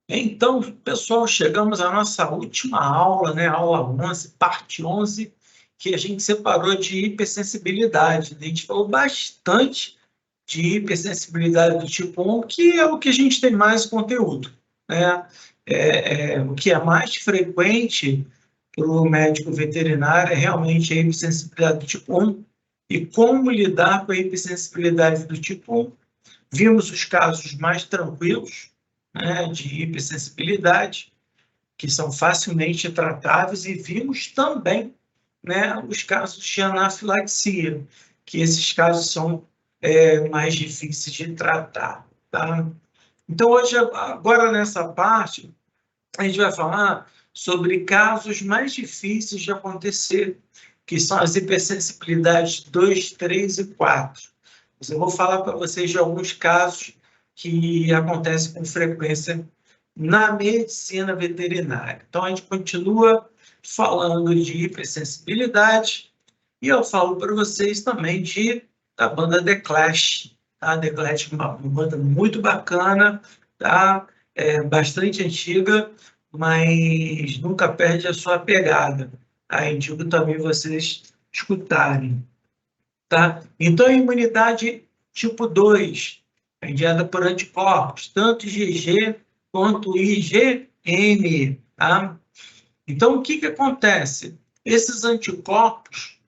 Então, pessoal, chegamos à nossa última aula, né? Aula 11, parte 11, que a gente separou de hipersensibilidade. A gente falou bastante de hipersensibilidade do tipo 1, que é o que a gente tem mais conteúdo, né? O que é mais frequente para o médico veterinário é realmente a hipersensibilidade do tipo 1 e como lidar com a hipersensibilidade do tipo 1. Vimos os casos mais tranquilos, né, de hipersensibilidade, que são facilmente tratáveis, e vimos também, né, os casos de anafilaxia, que esses casos são mais difíceis de tratar. Tá? Então, hoje, agora nessa parte, a gente vai falar sobre casos mais difíceis de acontecer, que são as hipersensibilidades 2, 3 e 4. Eu vou falar para vocês de alguns casos que acontecem com frequência na medicina veterinária. Então, a gente continua falando de hipersensibilidade e eu falo para vocês também da banda The Clash. Tá? The Clash é uma banda muito bacana, tá? Bastante antiga, mas nunca perde a sua pegada. Tá? Indico também vocês escutarem. Tá? Então, a imunidade tipo 2 é mediada por anticorpos, tanto IgG quanto IgM. Tá? Então, o que acontece? Esses anticorpos,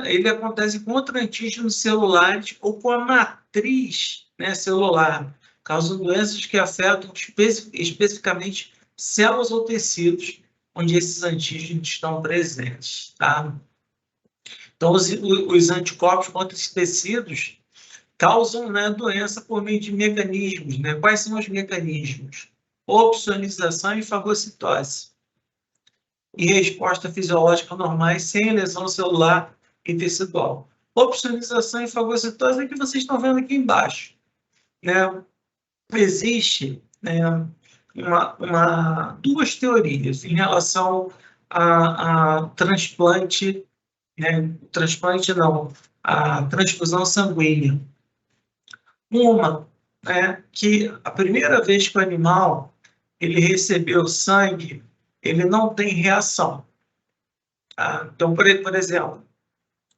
ele acontece contra antígenos celulares ou com a matriz, né, celular, causando doenças que afetam especificamente células ou tecidos onde esses antígenos estão presentes. Tá? Então, os anticorpos contra esses tecidos causam, né, doença por meio de mecanismos. Né? Quais são os mecanismos? Opsonização e fagocitose. E resposta fisiológica normais sem lesão celular e tecidual. Opsonização e fagocitose é o que vocês estão vendo aqui embaixo. Né? Existe, né, duas teorias em relação a transplante, né? Transplante não, a transfusão sanguínea. Uma, né, que a primeira vez que o animal ele recebeu sangue, ele não tem reação. Tá? Então, por exemplo,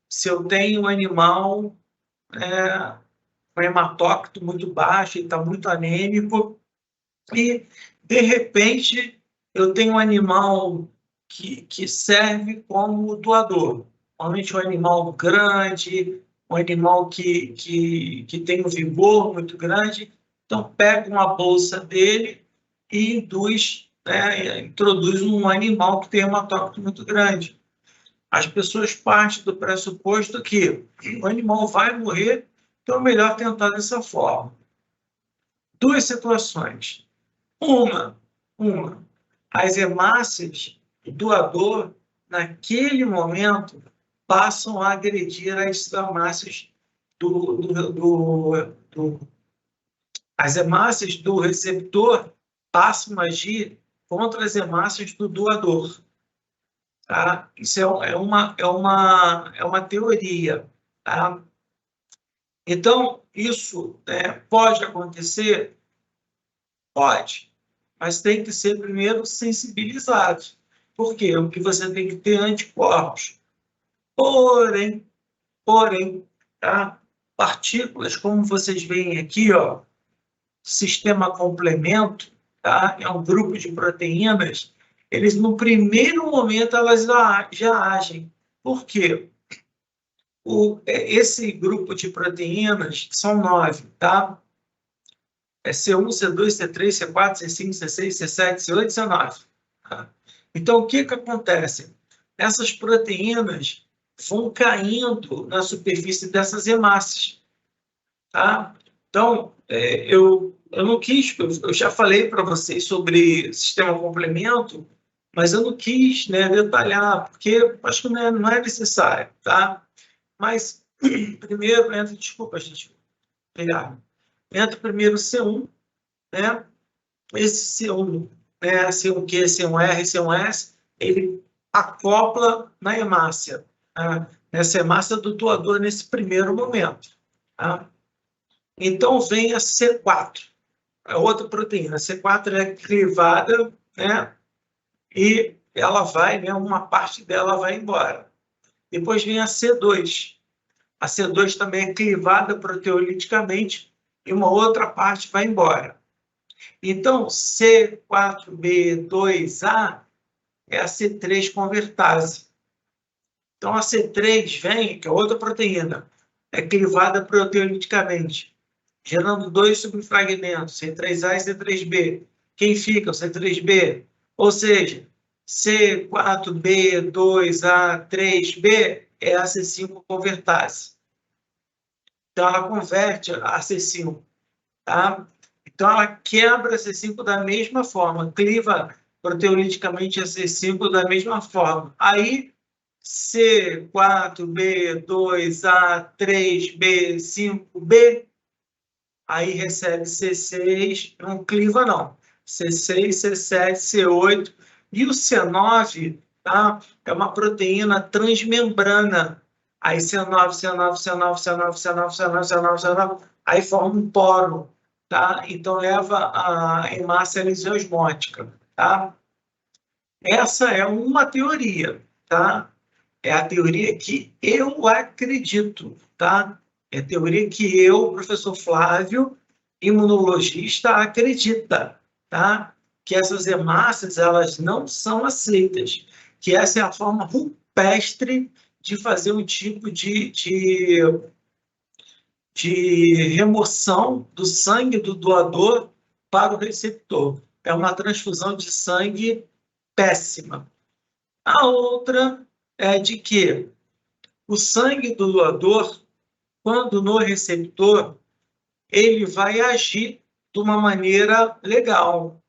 se eu tenho um animal com hematócrito muito baixo, ele está muito anêmico, e, de repente, eu tenho um animal que serve como doador. Normalmente um animal grande, um animal que tem um vigor muito grande. Então, pega uma bolsa dele e introduz um animal que tem um hematócrito muito grande. As pessoas partem do pressuposto que o animal vai morrer, então é melhor tentar dessa forma. Duas situações. Uma, as hemácias do doador, naquele momento, passam a agredir as hemácias as hemácias do receptor passam a agir contra as hemácias do doador. Tá? Isso é uma teoria. Tá? Então, isso pode acontecer? Pode, mas tem que ser primeiro sensibilizado. Por quê? Porque você tem que ter anticorpos. Porém, tá? Partículas, como vocês veem aqui, ó, sistema complemento, tá? É um grupo de proteínas, eles no primeiro momento elas já agem. Por quê? Esse grupo de proteínas são 9, tá? É C1, C2, C3, C4, C5, C6, C7, C8, C9. Tá? Então, o que acontece? Essas proteínas vão caindo na superfície dessas hemácias. Tá? Então, eu não quis, eu já falei para vocês sobre sistema complemento, mas eu não quis, né, detalhar, porque acho que não é necessário. Tá? Mas, primeiro, desculpa, gente, obrigado. Entra primeiro o C1, né? Esse C1, né, C1Q, C1R, C1S, ele acopla na hemácia, tá? Nessa hemácia do doador nesse primeiro momento. Tá? Então, vem a C4. a outra proteína, a C4 é clivada, né? E ela vai, né? Uma parte dela vai embora. Depois vem a C2. A C2 também é clivada proteoliticamente e uma outra parte vai embora. Então, C4B2A é a C3 convertase. Então, a C3 vem, que é outra proteína, é clivada proteoliticamente, gerando dois subfragmentos, C3A e C3B. Quem fica? O C3B. Ou seja, C4B2A3B é a C5 convertase. Então, ela converte a C5, tá? Então, ela quebra a C5 da mesma forma, cliva proteoliticamente a C5 da mesma forma. Aí, C4B2A3B5B, aí recebe C6, não cliva não, C6, C7, C8, e o C9, tá? É uma proteína transmembrana, aí C9, C9, C9, C9, C9, C9, C9, C9, aí forma um poro, tá? Então leva a hemácia lisiosmótica, tá? Essa é uma teoria, tá? É a teoria que eu acredito, tá? É a teoria que eu, professor Flávio, imunologista, acredita, tá? Que essas hemácias, elas não são aceitas, que essa é a forma rupestre de fazer um tipo de remoção do sangue do doador para o receptor. É uma transfusão de sangue péssima. A outra é de que o sangue do doador, quando no receptor, ele vai agir de uma maneira legal.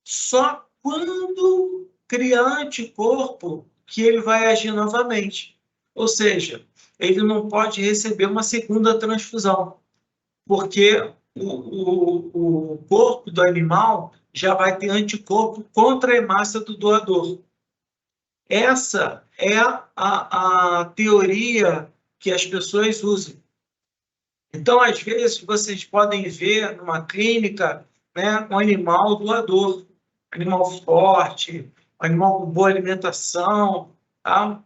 Só quando criar anticorpo que ele vai agir novamente. Ou seja, ele não pode receber uma segunda transfusão, porque o corpo do animal já vai ter anticorpo contra a hemácia do doador. Essa é a teoria que as pessoas usam. Então, às vezes, vocês podem ver numa clínica, né, um animal doador, animal forte, um animal com boa alimentação, tá?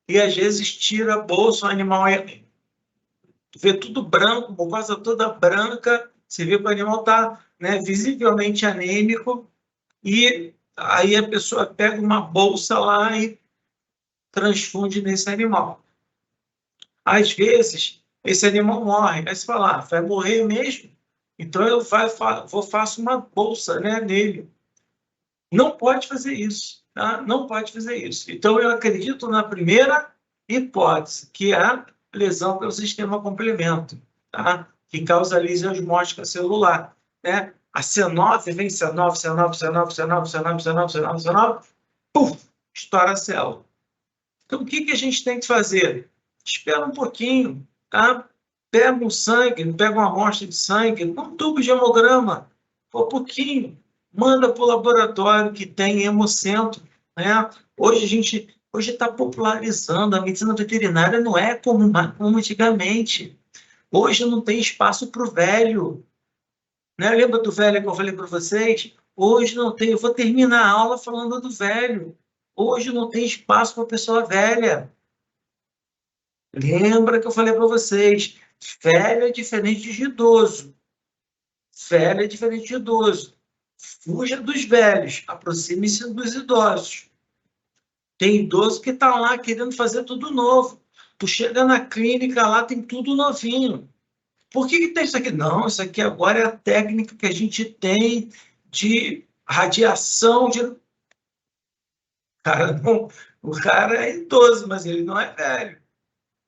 E às vezes tira a bolsa, o animal vê tudo branco, mucosa toda branca, você vê que o animal está, né, visivelmente anêmico, e aí a pessoa pega uma bolsa lá e transfunde nesse animal. Às vezes, esse animal morre. Aí você fala, vai morrer mesmo? Então eu faço uma bolsa, né, nele. Não pode fazer isso, tá? Não pode fazer isso. Então eu acredito na primeira hipótese, que é a lesão pelo sistema complemento, tá? Que causa lisiosmótica celular, né? A C9 vem C9, C9, C9, C9, C9, C9, C9, C9, puf, estoura a célula. Então, o que a gente tem que fazer? Espera um pouquinho, tá? Pega um sangue, pega uma amostra de sangue, um tubo de hemograma, um pouquinho, manda para o laboratório que tem hemocentro, né? Hoje está popularizando, a medicina veterinária não é como antigamente. Hoje não tem espaço para o velho, né? Lembra do velho que eu falei para vocês? Hoje não tem, eu vou terminar a aula falando do velho. Hoje não tem espaço para pessoa velha. Lembra que eu falei para vocês, velho é diferente de idoso. Velho é diferente de idoso. Fuja dos velhos, aproxime-se dos idosos. Tem idoso que está lá querendo fazer tudo novo. Tu chega na clínica lá, tem tudo novinho. Por que tem isso aqui? Não, isso aqui agora é a técnica que a gente tem de radiação de... Cara, não, o cara é idoso, mas ele não é velho.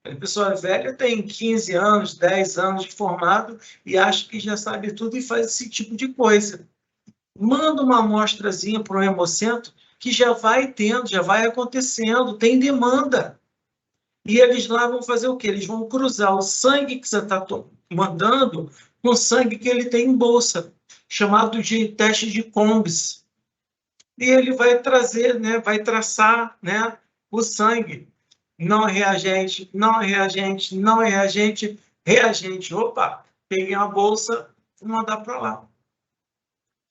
A pessoa velha tem 15 anos, 10 anos de formado e acha que já sabe tudo e faz esse tipo de coisa. Manda uma amostrazinha para o hemocentro que já vai tendo, já vai acontecendo, tem demanda. E eles lá vão fazer o quê? Eles vão cruzar o sangue que você está mandando com o sangue que ele tem em bolsa, chamado de teste de Combs. E ele vai trazer, né, vai traçar, né, o sangue. Não é reagente, não é reagente, não é reagente, reagente. Opa, peguei uma bolsa, vou mandar para lá.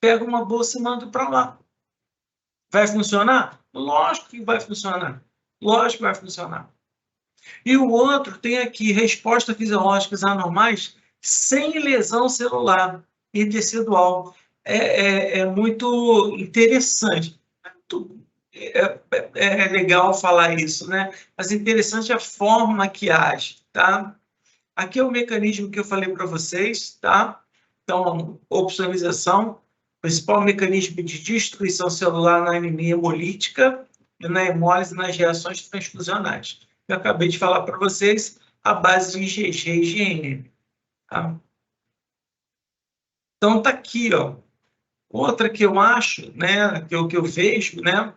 pego uma bolsa e mando para lá. Vai funcionar? Lógico que vai funcionar. Lógico que vai funcionar. E o outro tem aqui respostas fisiológicas anormais sem lesão celular e tecidual. É muito interessante. É legal falar isso, né? Mas interessante a forma que age, tá? Aqui é o mecanismo que eu falei para vocês, tá? Então, opsonização, principal mecanismo de destruição celular na anemia hemolítica e na hemólise nas reações transfusionais. Eu acabei de falar para vocês a base de IgG e IgM. Tá? Então, tá aqui, ó. Outra que eu acho, né, que eu vejo, né,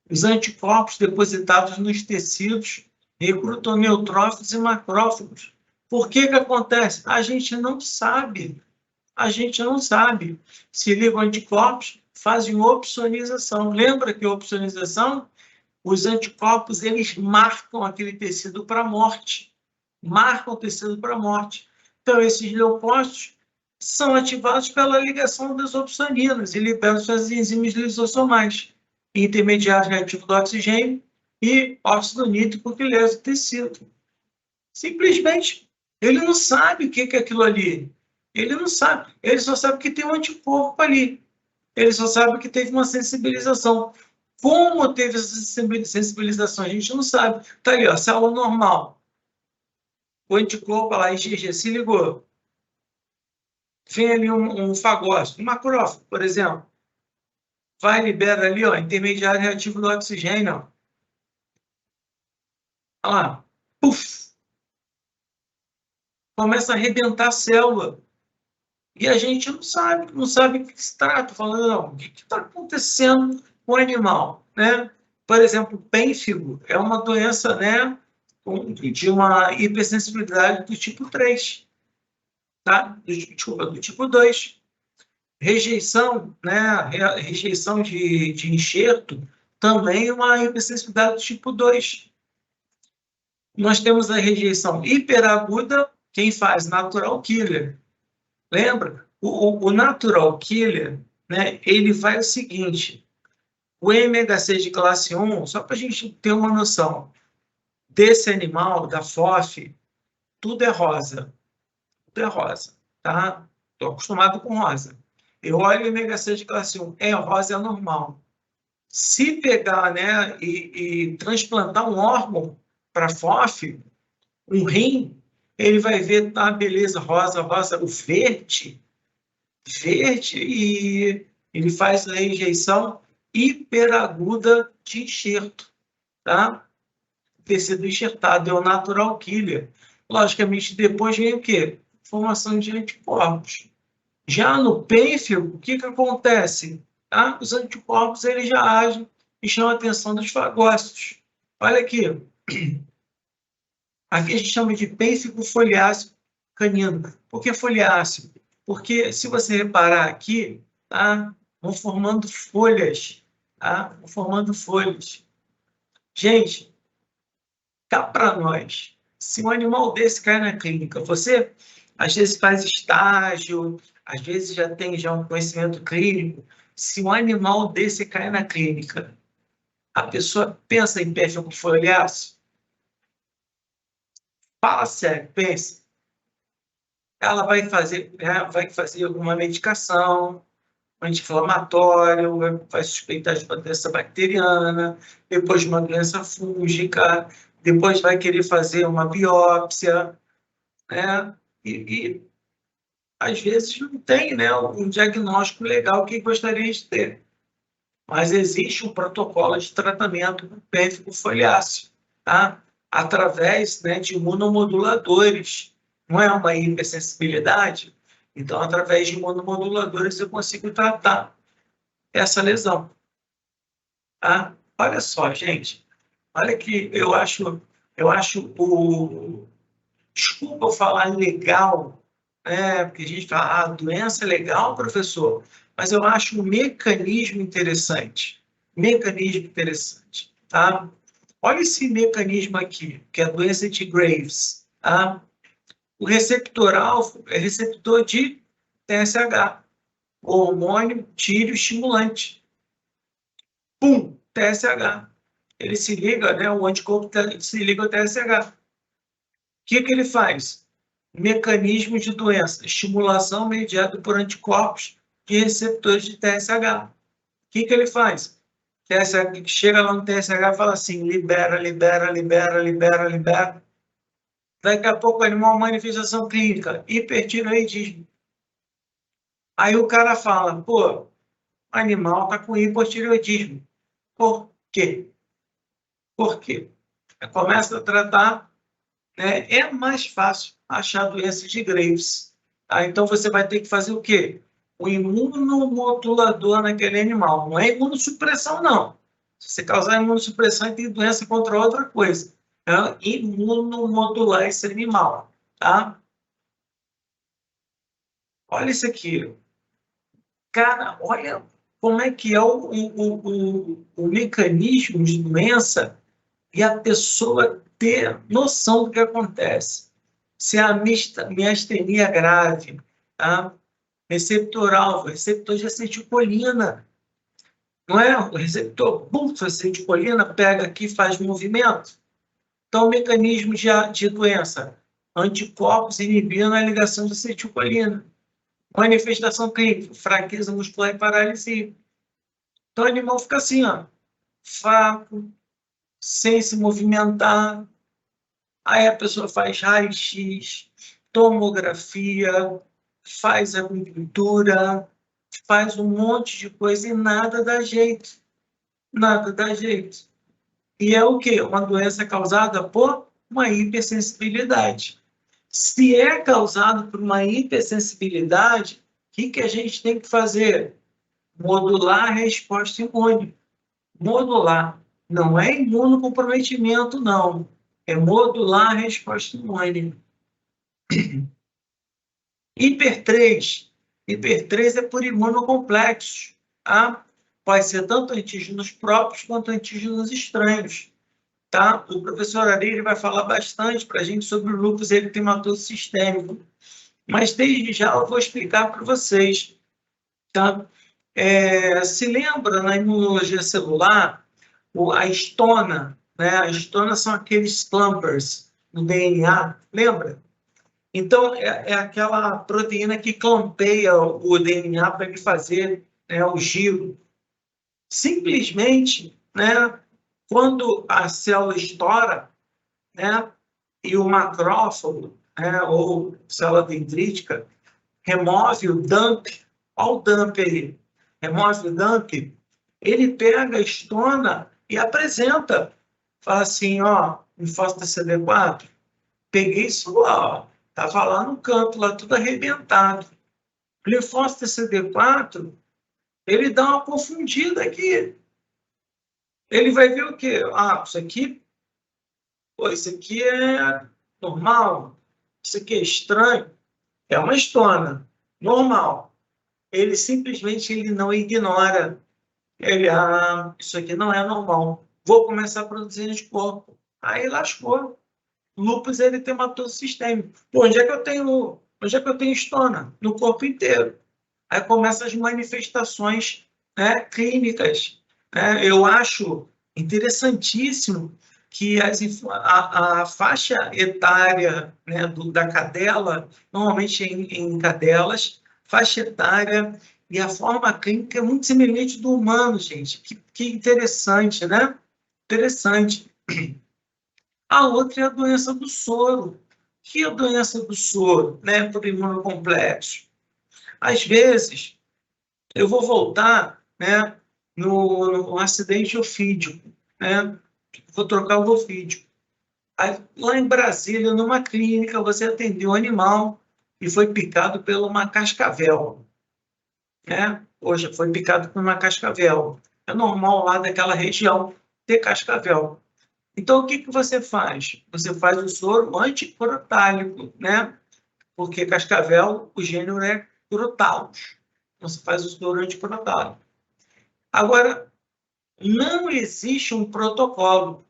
os anticorpos depositados nos tecidos recrutam neutrófilos e macrófagos. Por que que acontece? A gente não sabe. A gente não sabe. Se ligam anticorpos, fazem opsonização. Lembra que a opsonização, os anticorpos, eles marcam aquele tecido para a morte. Marcam o tecido para a morte. Então, esses leucócitos são ativados pela ligação das opsoninas e liberam suas enzimas lisossomais, intermediários reativos do oxigênio e óxido nítrico que lesa o tecido. Simplesmente, ele não sabe o que é aquilo ali. Ele não sabe. Ele só sabe que tem um anticorpo ali. Ele só sabe que teve uma sensibilização. Como teve essa sensibilização? A gente não sabe. Está ali, ó, célula normal. O anticorpo lá, IgG, se ligou. Vem ali um fagócito, um macrófago, por exemplo. Vai, libera ali, ó, intermediário reativo do oxigênio. Ó. Olha lá. Puf! Começa a arrebentar a célula. E a gente não sabe o que se trata. Falando, não, o que está acontecendo com o animal, né? Por exemplo, pênfigo é uma doença, né, de uma hipersensibilidade do tipo 3, tá? Desculpa, do tipo 2. Rejeição, né, rejeição de enxerto, também uma hipersensibilidade do tipo 2. Nós temos a rejeição hiperaguda, quem faz? Natural killer. Lembra? O natural killer, né, ele faz o seguinte, o MHC de classe 1, só para a gente ter uma noção, desse animal, da FOF, tudo é rosa. Tudo é rosa, tá? Estou acostumado com rosa. Eu olho o MHC de classe 1, é rosa, é normal. Se pegar, né, e transplantar um órgão para FOF, um rim, ele vai ver, tá, beleza, rosa, rosa, o verde, e ele faz a rejeição hiperaguda de enxerto, tá? Tecido enxertado é o natural killer. Logicamente, depois vem o quê? Formação de anticorpos. Já no pênfigo, o que acontece? Tá? Os anticorpos eles já agem e chamam a atenção dos fagócitos. Olha aqui. Aqui a gente chama de pênfigo foliáceo canino. Por que foliáceo? Porque, se você reparar aqui, tá? Vão formando folhas. Tá? Vão formando folhas. Gente, cá para nós, se um animal desse cai na clínica, você às vezes faz estágio, às vezes já tem um conhecimento clínico. Se um animal desse cai na clínica, a pessoa pensa em pênfigo foliáceo? Fala sério, pensa. Ela vai fazer alguma medicação, anti-inflamatório, vai suspeitar de uma doença bacteriana, depois de uma doença fúngica, depois vai querer fazer uma biópsia, né? E às vezes não tem, né, um diagnóstico legal que gostaria de ter. Mas existe um protocolo de tratamento do pênfigo foliáceo, tá? Através, né, de imunomoduladores. Não é uma hipersensibilidade? Então, através de imunomoduladores, eu consigo tratar essa lesão. Tá? Olha só, gente. Olha que eu acho o... Desculpa eu falar legal, né? Porque a gente fala, a doença é legal, professor, mas eu acho um mecanismo interessante. Mecanismo interessante, tá? Olha esse mecanismo aqui, que é a doença de Graves, tá? O receptor alfa é receptor de TSH. o hormônio tireoestimulante. Pum, TSH. Ele se liga, né? O anticorpo se liga ao TSH. O que ele faz? Mecanismo de doença, estimulação mediada por anticorpos de receptores de TSH. O que ele faz? TSH, chega lá no TSH e fala assim, libera, libera, libera, libera, libera. Daqui a pouco o animal, manifestação clínica, hipertireoidismo. Aí o cara fala, pô, o animal está com hipotireoidismo. Por quê? Por quê? Começa a tratar, né? É mais fácil achar doença de Graves. Tá? Então você vai ter que fazer o quê? O imunomodulador naquele animal. Não é imunossupressão, não. Se você causar imunossupressão, tem doença contra outra coisa. É imunomodular esse animal. Tá? Olha isso aqui. Cara, olha como é que é o mecanismo de doença e a pessoa ter noção do que acontece. Se a miastenia grave, tá? Receptor-alvo, receptor de acetilcolina, não é? O receptor, pum, de acetilcolina pega aqui e faz movimento. Então, o mecanismo de doença, anticorpos inibindo a ligação de acetilcolina. Manifestação clínica, fraqueza muscular e paralisia. Então, o animal fica assim, ó, fraco, sem se movimentar. Aí a pessoa faz raio-x, tomografia, faz acupuntura, faz um monte de coisa e nada dá jeito. Nada dá jeito. E é o quê? Uma doença causada por uma hipersensibilidade. Se é causado por uma hipersensibilidade, o que a gente tem que fazer? Modular a resposta imune. Modular. Não é imunocomprometimento, não. É modular a resposta imune. Hiper 3. Hiper 3 é por imunocomplexos. Tá? Pode ser tanto antígenos próprios quanto antígenos estranhos. Tá? O professor Ari vai falar bastante para a gente sobre o lúpus eritematoso sistêmico. Mas desde já eu vou explicar para vocês. Tá? Se lembra na imunologia celular, a histona, né? A histona são aqueles clumpers no DNA, lembra? Então, é aquela proteína que clampeia o DNA para ele fazer, né, o giro. Simplesmente, né, quando a célula estoura, né, e o macrófago, né, ou célula dendrítica, remove o dump, olha o dump aí, remove o dump, ele pega a histona e apresenta. Fala assim, ó, linfócito CD4, peguei isso lá, ó, estava lá no canto, lá tudo arrebentado. O linfócito CD4, ele dá uma confundida aqui. Ele vai ver o quê? Ah, isso aqui, pô, isso aqui é normal, isso aqui é estranho, é uma histona, normal. Ele simplesmente ele não ignora. Ele, isso aqui não é normal. Vou começar a produzir anticorpo. Aí lascou. Lúpus eritematoso sistêmico. Pô, onde é que eu tenho histona? No corpo inteiro. Aí começam as manifestações, né, clínicas. Né? Eu acho interessantíssimo que a faixa etária, né, da cadela, normalmente em cadelas, faixa etária e a forma clínica é muito semelhante do humano, gente. Que interessante, né? Interessante. A outra é a doença do soro. Que é a doença do soro, né, por imunocomplexo? Às vezes, eu vou voltar, né, no acidente ofídico, né? Vou trocar o ofídico. Aí, lá em Brasília, numa clínica, você atendeu um animal e foi picado por uma cascavel, né? Hoje foi picado por uma cascavel. É normal lá daquela região ter cascavel. Então, o que você faz? Você faz o soro anticrotálico, né? Porque cascavel, o gênero é Crotalus. Então, você faz o soro anticrotálico. Agora, não existe um protocolo.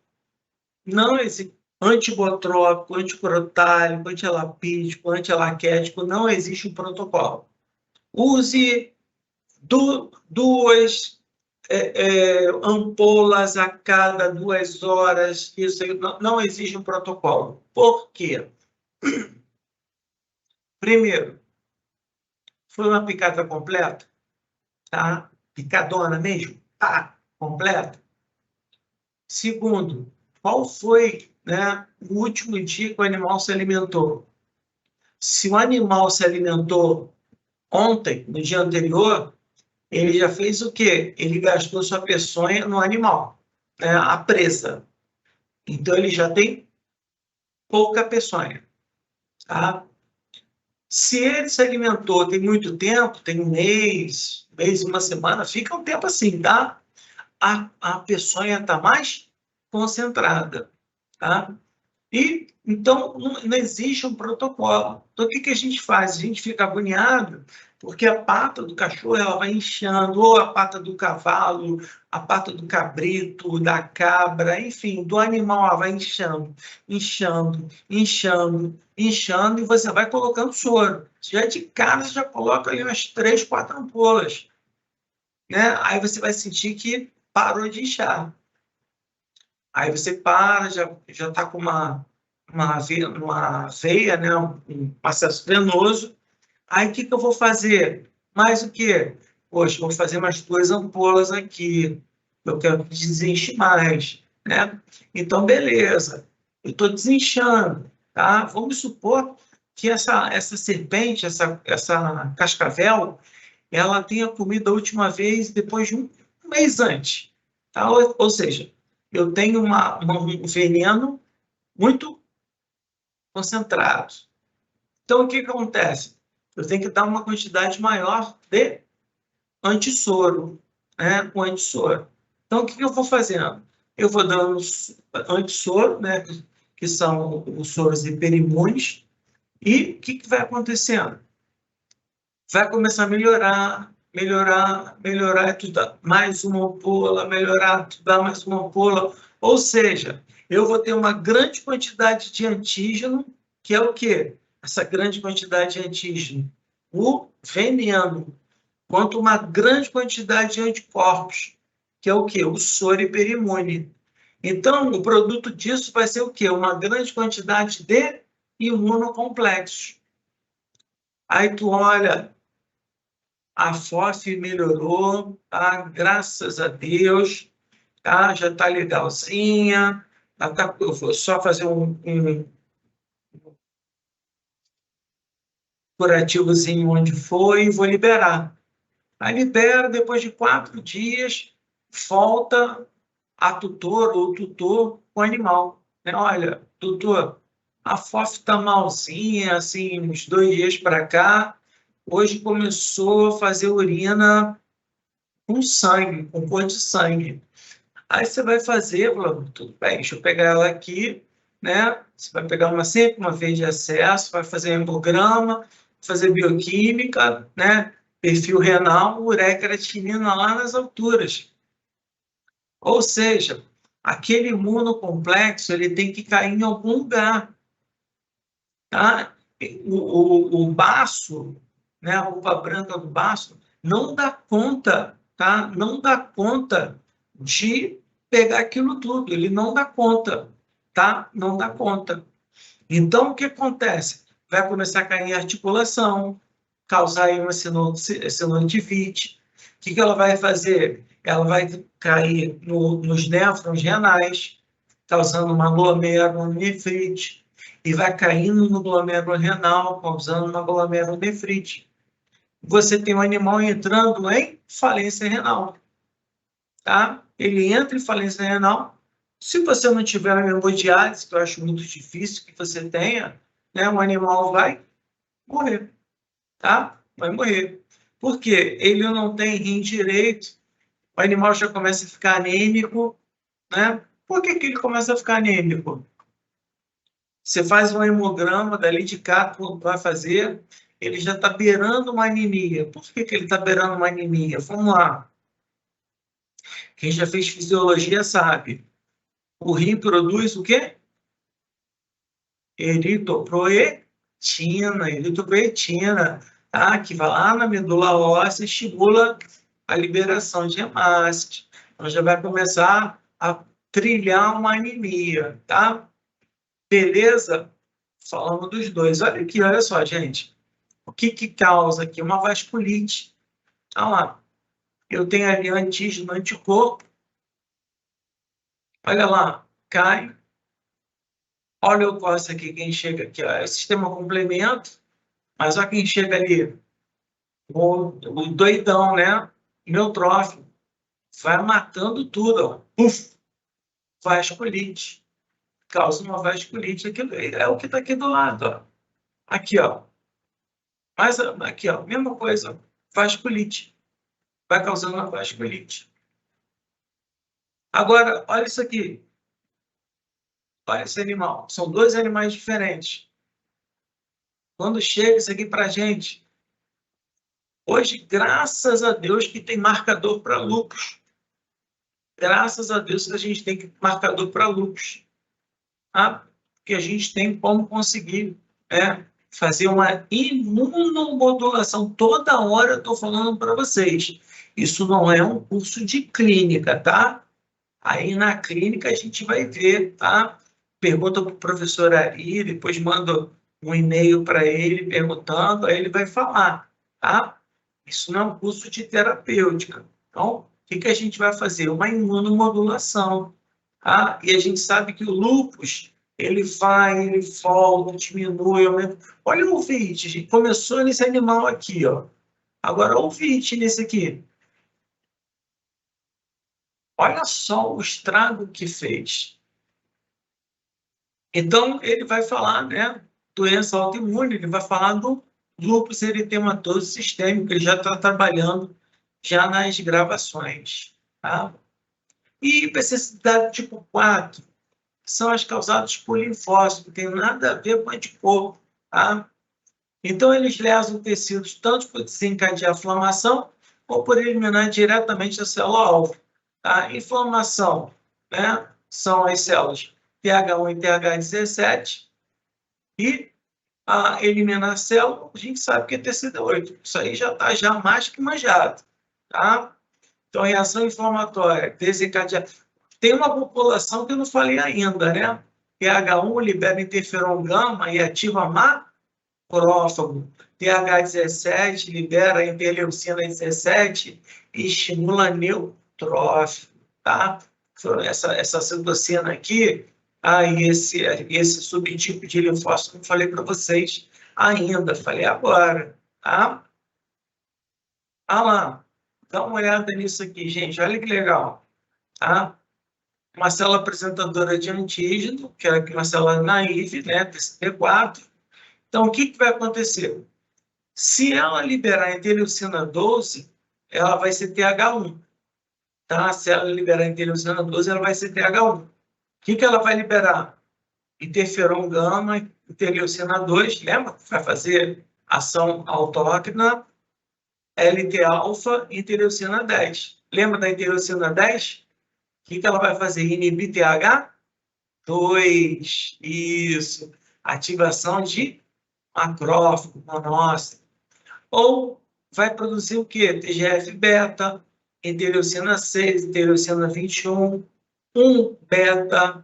Não existe antibotrópico, anticrotálico, antielapídico, antielaquético. Não existe um protocolo. Use duas ampolas a cada 2 horas, isso aí não exige um protocolo. Por quê? Primeiro, foi uma picada completa, tá? Picadona mesmo, tá? Completa. Segundo, qual foi, né, o último dia que o animal se alimentou? Se o animal se alimentou ontem, no dia anterior, ele já fez o quê? Ele gastou sua peçonha no animal, né, a presa. Então, ele já tem pouca peçonha, tá? Se ele se alimentou tem muito tempo, tem um mês, uma semana, fica um tempo assim, tá? A peçonha está mais concentrada, tá? E, então, não existe um protocolo. Então, o que a gente faz? A gente fica agoniado porque a pata do cachorro ela vai inchando, ou a pata do cavalo, a pata do cabrito, da cabra, enfim, do animal, ela vai inchando, inchando, inchando, inchando, e você vai colocando soro. Já de cara, você já coloca ali umas 3, 4 ampolas, né? Aí você vai sentir que parou de inchar. Aí você para, já está com uma veia, né, um acesso venoso. Aí o que eu vou fazer? Mais o quê? Poxa, vou fazer mais 2 ampolas aqui. Eu quero que desenche mais, né? Então, beleza. Eu estou desinchando, tá? Vamos supor que essa serpente, essa cascavel, ela tenha comido a última vez depois de um mês antes, tá? Ou seja, eu tenho um veneno muito concentrado. Então, o que acontece? Eu tenho que dar uma quantidade maior de antissoro, né? O antissoro. Então, o que eu vou fazendo? Eu vou dando antissoro, né? Que são os soros hiperimunes, e o que vai acontecendo? Vai começar a melhorar, melhorar, melhorar, tu dá mais uma ampola, melhorar, tu dá mais uma ampola. Ou seja, eu vou ter uma grande quantidade de antígeno, que é o quê? Essa grande quantidade de antígeno? O veneno, quanto uma grande quantidade de anticorpos, que é o quê? O soro hiperimune. Então, o produto disso vai ser o quê? Uma grande quantidade de imunocomplexos. Aí tu olha, a FOF melhorou, tá? Graças a Deus, tá? Já está legalzinha. Eu vou só fazer um curativozinho onde foi e vou liberar. Aí libera, depois de 4 dias, volta a tutor ou tutor com o animal. Né? Olha, tutor, a FOF está malzinha, assim, uns 2 dias para cá. Hoje começou a fazer urina com sangue, com cor de sangue. Aí você vai fazer, tudo bem, deixa eu pegar ela aqui, né? Você vai pegar sempre uma vez de acesso, vai fazer hemograma, fazer bioquímica, né? Perfil renal, ureia, creatinina lá nas alturas. Ou seja, aquele imunocomplexo ele tem que cair em algum lugar, tá? O baço, né? A roupa branca do baço não dá conta, tá? Não dá conta de pegar aquilo tudo, ele não dá conta, tá? Não dá conta. Então, o que acontece? Vai começar a cair em articulação, causar aí uma sinotivite. O que ela vai fazer? Ela vai cair nos néfrons renais, causando uma glomerulonefrite, e vai caindo no glomérulo renal, causando uma glomerulonefrite. Você tem um animal entrando em falência renal, tá? Ele entra em falência renal. Se você não tiver uma hemodiálise, que eu acho muito difícil que você tenha, né, o animal vai morrer, tá? Vai morrer. Por quê? Ele não tem rim direito, o animal já começa a ficar anêmico, né? Por que ele começa a ficar anêmico? Você faz um hemograma, dali de cá, vai fazer, ele já está beirando uma anemia. Por que ele está beirando uma anemia? Vamos lá. Quem já fez fisiologia sabe. O rim produz o quê? Eritropoetina, eritropoetina. tá? Que vai lá na medula óssea, estimula a liberação de hemácias. Então, já vai começar a trilhar uma anemia, tá? Beleza? Falamos dos dois. Olha aqui, olha só, gente. O que causa aqui? Uma vasculite. Olha lá. Eu tenho ali antígeno, anticorpo. Olha lá, cai. Olha o leucócito aqui, quem chega aqui, ó, é o sistema complemento, mas olha quem chega ali, o doidão, né? Neutrófilo, vai matando tudo, ó. Puf, vasculite, causa uma vasculite, aquilo é o que está aqui do lado, ó. Aqui, ó, mas aqui, ó, mesma coisa, vasculite, vai causando uma vasculite. Agora, olha isso aqui, olha esse animal, são dois animais diferentes. Quando chega isso aqui para a gente, hoje, graças a Deus que tem marcador para lúpus. Graças a Deus que a gente tem marcador para lúpus. Tá? Porque a gente tem como conseguir fazer uma imunomodulação. Toda hora eu estou falando para vocês. Isso não é um curso de clínica, tá? Aí na clínica a gente vai ver, tá? Pergunta para o professor Ari, depois manda um e-mail para ele perguntando, aí ele vai falar, tá? Isso não é um curso de terapêutica. Então, o que a gente vai fazer? Uma imunomodulação, tá? E a gente sabe que o lúpus, ele vai, ele volta, diminui, aumenta. Olha o VIT, gente. Começou nesse animal aqui, ó. Agora, olha o VIT nesse aqui. Olha só o estrago que fez. Então, ele vai falar, né, doença autoimune, ele vai falar do lúpus eritematoso sistêmico, ele já está trabalhando já nas gravações. Tá? E hipersensibilidade tipo 4 são as causadas por linfócitos, não tem nada a ver com anticorpo. Tá? Então, eles lesam tecidos tanto por desencadear a inflamação ou por eliminar diretamente a célula-alvo. Tá? Inflamação, né, são as células TH1 e TH17, e a eliminar a célula, a gente sabe que é TCD8. Isso aí já está já mais que manjado. Tá? Então, reação inflamatória, desencadeada. Tem uma população que eu não falei ainda, né? TH1 libera interferon gama e ativa macrófago. TH17 libera interleucina 17 e estimula neutrófilo, tá? Essa citocina aqui, esse subtipo de linfócito, não falei para vocês ainda, falei agora, tá? Ah lá, dá uma olhada nisso aqui, gente, olha que legal, tá? Uma célula apresentadora de antígeno, que é uma célula naive, né, TCP4. Então, o que vai acontecer? Se ela liberar a interleucina 12, ela vai ser TH1. Tá? Se ela liberar a interleucina 12, ela vai ser TH1. O que ela vai liberar? Interferon gama, interleucina 2, lembra? Vai fazer ação autócrina, LT-alfa e interleucina 10. Lembra da interleucina 10? O que ela vai fazer? Inibir TH2. Isso. Ativação de macrófago, monócito. Ou vai produzir o quê? TGF-beta, interleucina 6, interleucina 21, 1-beta,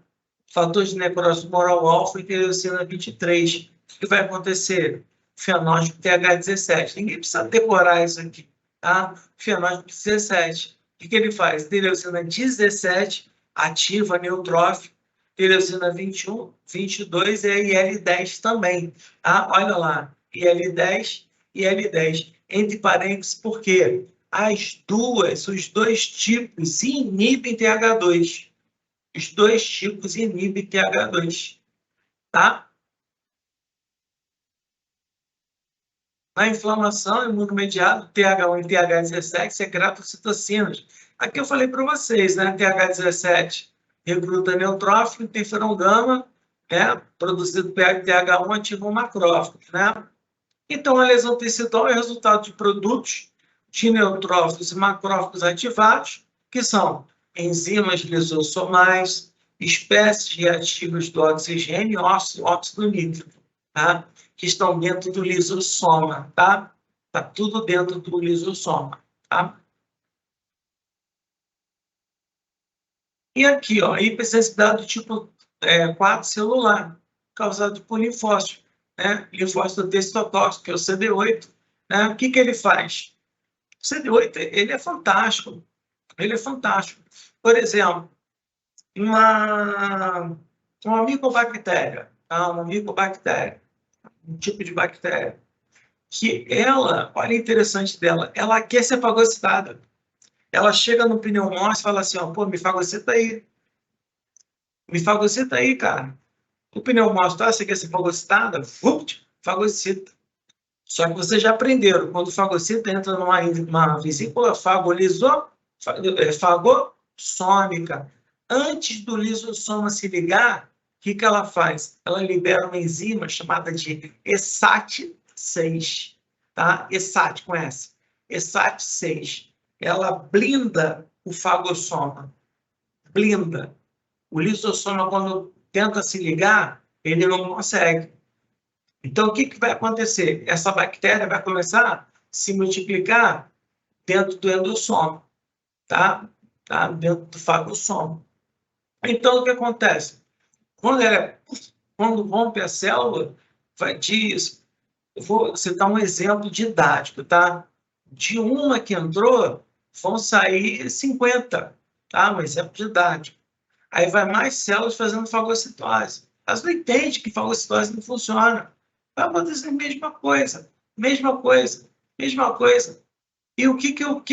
fator de necrose tumoral alfa, interleucina 23. O que vai acontecer? Fenótipo TH17. Ninguém precisa decorar isso aqui, tá? Fenótipo 17. O que ele faz? Interleucina 17 ativa neutrófilo, interleucina 21, 22 e a IL-10 também, tá? Olha lá, IL-10 e L10. Entre parênteses, porque os dois tipos inibem TH2. Os dois tipos inibem TH2. Tá? Na inflamação imunomediada, TH1 e TH17 secretam citocinas. Aqui eu falei para vocês, né? TH17 recruta neutrófilo, interferon gama, né? Produzido pelo TH1 ativa o macrófago, né? Então, a lesão tecidual é resultado de produtos de neutrófilos e macrófagos ativados, que são enzimas lisossomais, espécies reativas do oxigênio e óxido nítrico, tá? Que estão dentro do lisossoma. Tá? Está tudo dentro do lisossoma, tá? E aqui, ó, hipersensibilidade do tipo 4 celular, causado por linfócito, né? Linfócito T citotóxico, que é o CD8, né? O que ele faz? O CD8, ele é fantástico, ele é fantástico. Por exemplo, uma micobactéria, tá? Uma micobactéria, um tipo de bactéria, que ela, olha o interessante dela, ela aquece a fagocitada. Ela chega no pneumócito e fala assim, ó, pô, me fagocita aí, cara. O pneumócito, você quer ser fagocitada? Fagocita. Só que vocês já aprenderam, quando o fagocita entra numa vesícula fagossômica, antes do lisossoma se ligar, o que ela faz? Ela libera uma enzima chamada de ESAT6, tá? ESAT, conhece? ESAT6. Ela blinda o fagossoma, blinda. O lisossoma, quando tenta se ligar, ele não consegue. Então, o que vai acontecer? Essa bactéria vai começar a se multiplicar dentro do endossoma, tá? Dentro do fagossoma. Então, o que acontece? Quando rompe a célula, vou citar um exemplo didático, tá? De uma que entrou, vão sair 50, tá? Um exemplo didático. Aí vai mais células fazendo fagocitose. Elas não entendem que fagocitose não funciona. Vai acontecer a mesma coisa, mesma coisa, mesma coisa. E o que o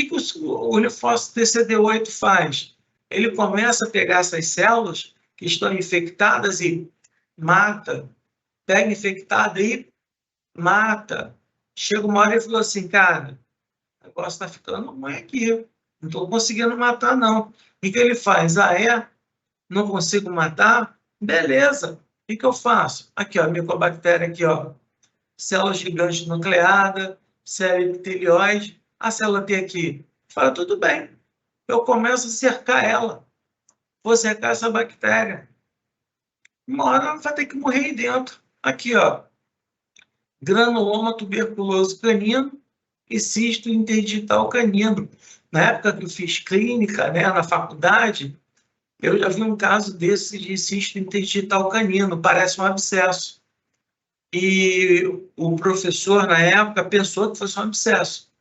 linfócito TCD8 faz? Ele começa a pegar essas células que estão infectadas e mata. Pega infectada e mata. Chega uma hora e falou assim, cara, o negócio está ficando ruim aqui. Não estou conseguindo matar, não. O que ele faz? Não consigo matar? Beleza. O que eu faço? Aqui, ó, micobactéria aqui, ó. Célula gigante nucleada, célula epitelióide. A célula T aqui. Fala, tudo bem. Eu começo a cercar ela. Vou cercar essa bactéria. Uma hora ela vai ter que morrer aí dentro. Aqui, ó. Granuloma tuberculoso canino e cisto interdigital canino. Na época que eu fiz clínica, né, na faculdade, eu já vi um caso desse de cisto interdigital canino, parece um abscesso. E o professor, na época, pensou que fosse um abscesso.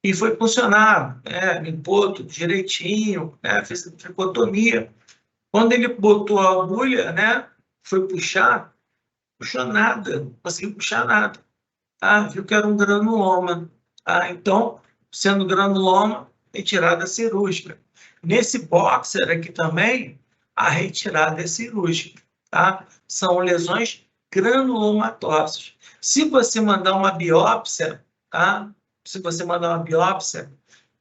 E foi funcionar, né? Limpou tudo direitinho, né? Fez tricotomia. Quando ele botou a agulha, né? Foi puxar, puxou nada, não conseguiu puxar nada. Tá? Viu que era um granuloma. Tá? Então, sendo granuloma, retirada cirúrgica. Nesse boxer aqui também, a retirada é cirúrgica. Tá? São lesões granulomatosas. Se você mandar uma biópsia, tá? Se você mandar uma biópsia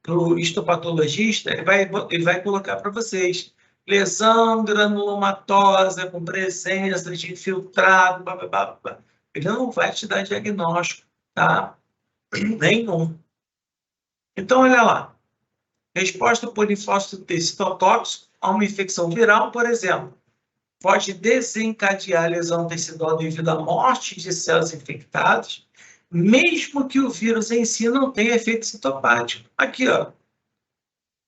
para o histopatologista, ele vai colocar para vocês lesão granulomatosa com presença de infiltrado, blá, blá, blá, blá. Ele não vai te dar diagnóstico, tá? Nenhum. Então, olha lá. Resposta por linfócito T citotóxico a uma infecção viral, por exemplo, pode desencadear a lesão tecidual devido à morte de células infectadas, mesmo que o vírus em si não tenha efeito citopático. Aqui, ó.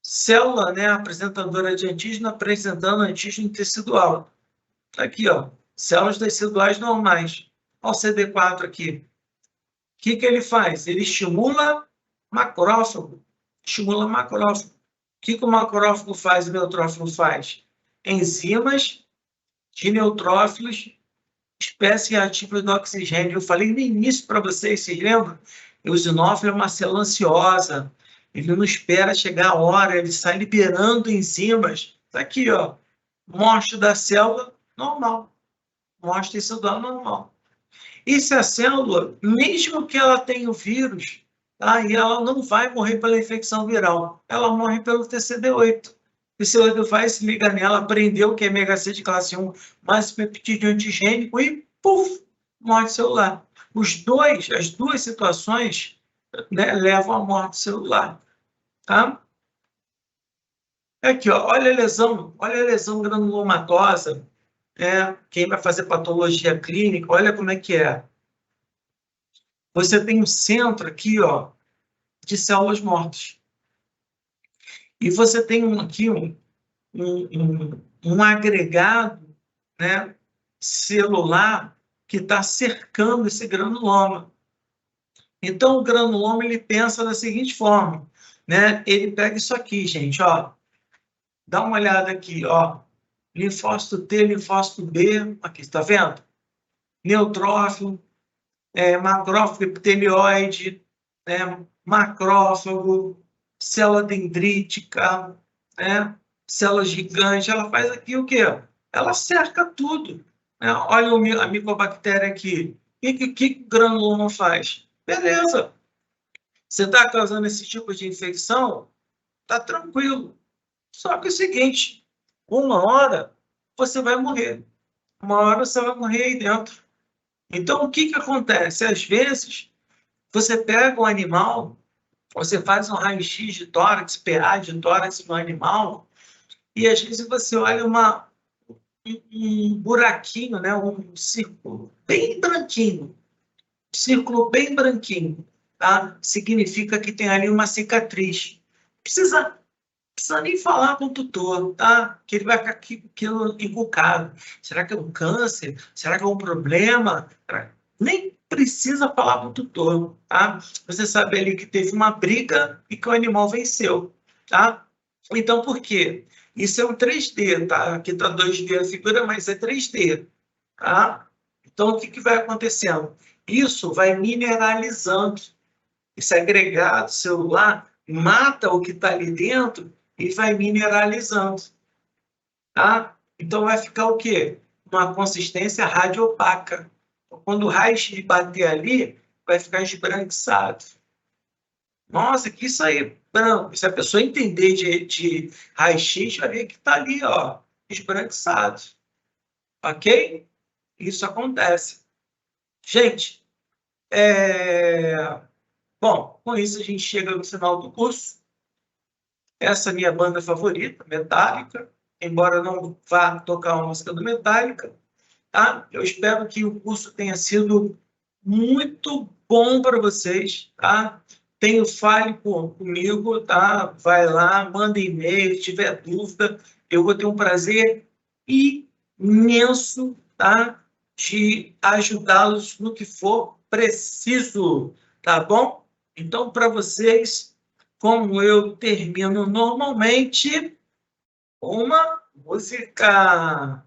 Célula, né, apresentadora de antígeno apresentando antígeno tecidual. Aqui, ó. Células teciduais normais. Olha o CD4 aqui. O que ele faz? Ele estimula macrófago. Estimula macrófago. O que o macrófago faz e o neutrófilo faz? Enzimas de neutrófilos, espécie ativa do oxigênio. Eu falei no início para vocês lembram? O eosinófilo é uma célula ansiosa. Ele não espera chegar a hora, ele sai liberando enzimas. Está aqui, ó. Morte da célula, normal. Morte tecidual, normal. E se a célula, mesmo que ela tenha o vírus, tá? E ela não vai morrer pela infecção viral, ela morre pelo TCD8. O TCD8 vai se ligar nela, aprendeu que é MHC de classe 1, mais peptídeo antigênico e, puf, morte celular. As duas situações, né, levam à morte celular. Tá? Aqui, ó, olha a lesão granulomatosa. Quem vai fazer patologia clínica, olha como é que é. Você tem um centro aqui, ó, de células mortas. E você tem aqui um agregado, né, celular que está cercando esse granuloma. Então, o granuloma ele pensa da seguinte forma, né? Ele pega isso aqui, gente, ó. Dá uma olhada aqui, ó. Linfócito T, linfócito B, aqui, está vendo? Neutrófilo, macrófago epitelioide, macrófago, célula dendrítica, célula gigante. Ela faz aqui o quê? Ela cerca tudo. Né? Olha a micobactéria aqui. O que o granuloma faz? Beleza. Você está causando esse tipo de infecção? Tá tranquilo. Só que é o seguinte, uma hora você vai morrer. Uma hora você vai morrer aí dentro. Então, o que acontece? Às vezes, você pega um animal, você faz um raio-x de tórax, PA de tórax no animal, e às vezes você olha um buraquinho, né? Um círculo bem branquinho. Círculo bem branquinho, tá? Significa que tem ali uma cicatriz. Precisa nem falar com o tutor, tá? Que ele vai ficar aquilo encucado. Será que é um câncer? Será que é um problema? Nem precisa falar com o tutor, tá? Você sabe ali que teve uma briga e que o animal venceu, tá? Então, por quê? Isso é um 3D, tá? Aqui tá 2D a figura, mas é 3D, tá? Então, o que vai acontecendo? Isso vai mineralizando. Esse agregado celular mata o que está ali dentro e vai mineralizando, tá? Então vai ficar o quê? Uma consistência radiopaca. Quando o raio-x bater ali, vai ficar esbranquiçado. Nossa, que isso aí, branco. Se a pessoa entender de raio-x, vai ver que está ali, ó, esbranquiçado. Ok? Isso acontece. Gente, bom, com isso a gente chega no final do curso. Essa é a minha banda favorita, Metallica, embora não vá tocar uma música do Metallica, tá? Eu espero que o curso tenha sido muito bom para vocês, tá? Fale comigo, tá? Vai lá, manda e-mail, se tiver dúvida, eu vou ter um prazer imenso, tá? De ajudá-los no que for preciso, tá bom? Então, para vocês, como eu termino normalmente, uma música.